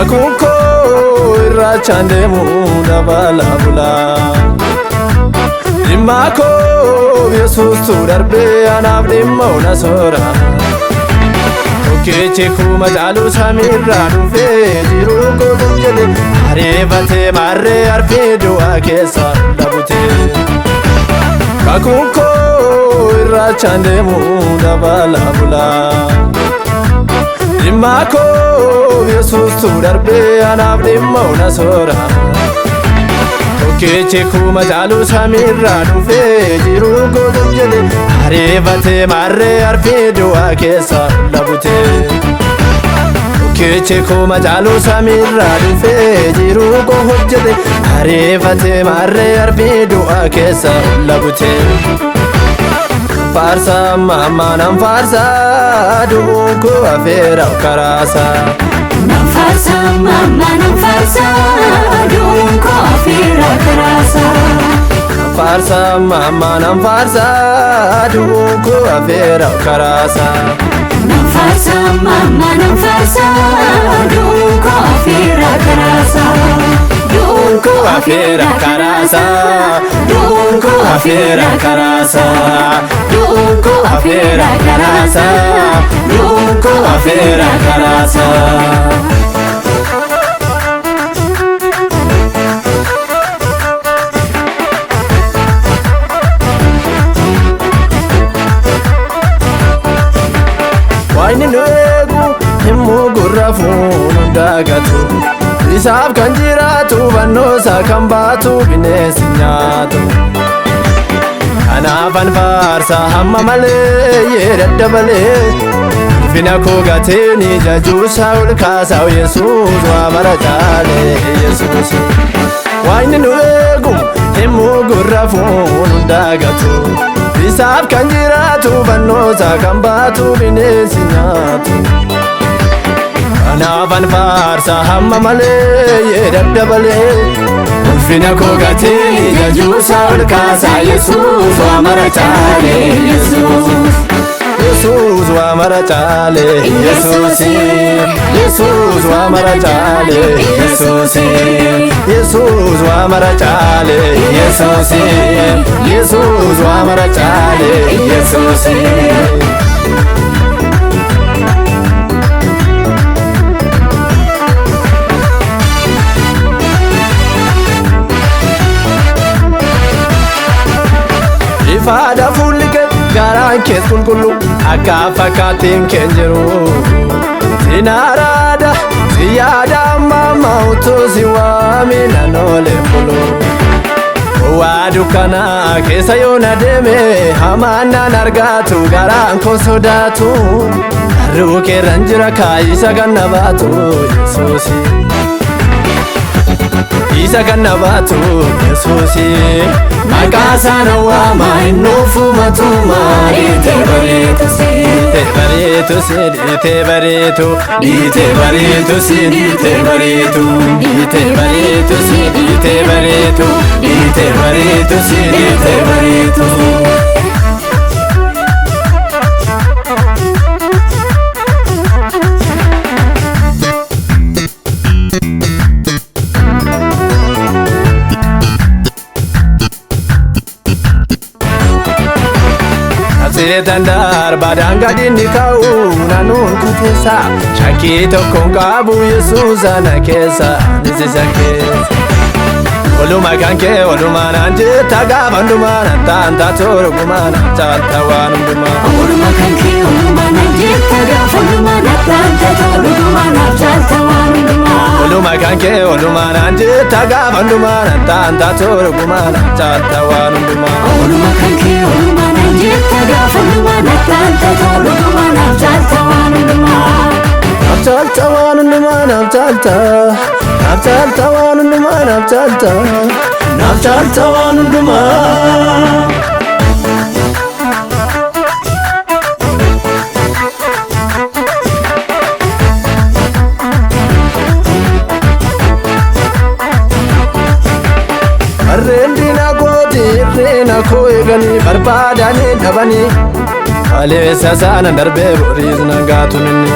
kakunko irrachaan muda bala bula Dimako Yesus tu darbe anaaf dhimma una sora Okeechi kuma jaalu samirraa dhufee jiru gootu jedhe Areefatee marree arfee du'aa keessa dhabutee Kakunko irrachaan muda bala bula Dimako Yesus tu darbe anaaf dhimma una sora Okeechi kuma jaalu samirraa dhufee jiru gootu jedhe Areefatee marree arfee du'aa keessa dhabutee Okeechi kuma jaalu samirraa dhufee jiru gootu jedhe Areefatee marree arfee du'aa keessa dhabutee Farsa mama nam farsa duunko afeera karaasa Nam farsa mama nam farsa duunko afeera karaasa Farsa mama nam farsa duunko afeera karaasa Nam farsa mama nam farsa duunko afeera karaasa Duunko afeera karaasa Duunko afeera karaasa Duunko afeera karaasa Duunko afeera karaasa Waayni nueegu himuu gurra fuunu daagatu Isaaf kan jiraatu bannoosaa kan baatu bineensi nyaatu Kanaafan faarsa hamma malee yee daddabalee Ulfina koo gateeni jajuusaa ol kaasaa Yesuus waa mara caalee Yesuus Waayni nu eegu himuu gurra fuunu daagatu Isaaf kan jiraatu bannoosaa kan baatu bineensi nyaatu Kanaafan faarsa hamma malee yee daddabalee Ulfina koo gateeni jajuusaa ol kaasaa Yesuus waa mara caalee Yesuus Yesuus waa mara caalee Yesuus Yesuus waa mara caalee Yesuus Yesuus waa mara caalee Yesuus Yesuus waa mara caalee Yesuus Ifaadha fuulli kee garaan kees qulqullu akka fakkaatiin keen jiru Sinaaraadha si yaada amma utuu si waamina noolee bulu Waa dukkanaa keessa yoo na deeme hamaan naan argaatu garaan koo sodaatu Harruu keerran jira kaayisa kan na baatu Yesuus Isa kan na baatu Yesuus Maqaa sana waama innuufu matuma Dhiite bareetu si Dhiite bareetu si Dhiite bareetu Dhiite bareetu si Dhiite bareetu Dhiite bareetu si Dhiite bareetu Dhiite bareetu si Dhiite bareetu Seetan darbaadhaan gadi ni ka'u naannoon kuteessa Shakkii tokkoon qabu Yesuus ana keessa nisisa keessa Oluma kan kee olumaan aan jetta gaafa hundumaan Attaan taatu ogumaan caalta waan hundumaa Oluma kan kee olumaan aan jetta gaafa hundumaan Attaan taatu ogumaan caalta waan hundumaa Oluma kan kee olumaan aan jetta gaafa hundumaan Attaan taatu ogumaan caalta waan hundumaa Oluma kan kee olumaan aan jetta gaafa hundumaan Attaan taatu ogumaan caalta waan hundumaa Caalta waan hundumaa naaf caalta Naaf caalta waan hundumaa naaf caalta Naaf caalta waan hundumaa Harreen diina kooti irreena koo eeganii barbaadanii dhabanii Kaleessa sana darbee boriis nagaatu ninni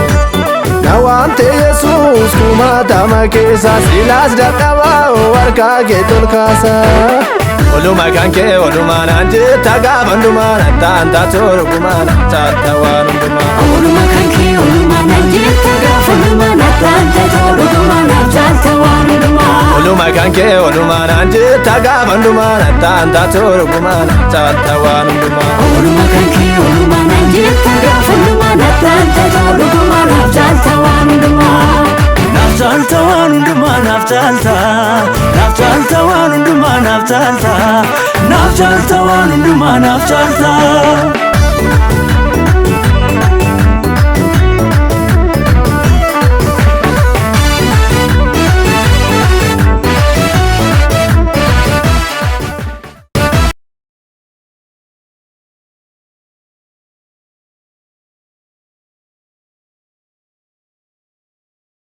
Nawante Yesus kumata makesa silas dadaba warka ke tolkasa Oluma kanke oluma nanje tagabanduma tanta torguma tatawanduma Oluma kanke oluma nanje tagabanduma tanta torguma tatawanduma Oluma kanke oluma nanje tagabanduma tanta torguma tatawanduma Oluma kanke oluma nanje tagabanduma tanta torguma tatawanduma Naftalta wanunduma naftalta Naftalta wanunduma naftalta Naftalta wanunduma naftalta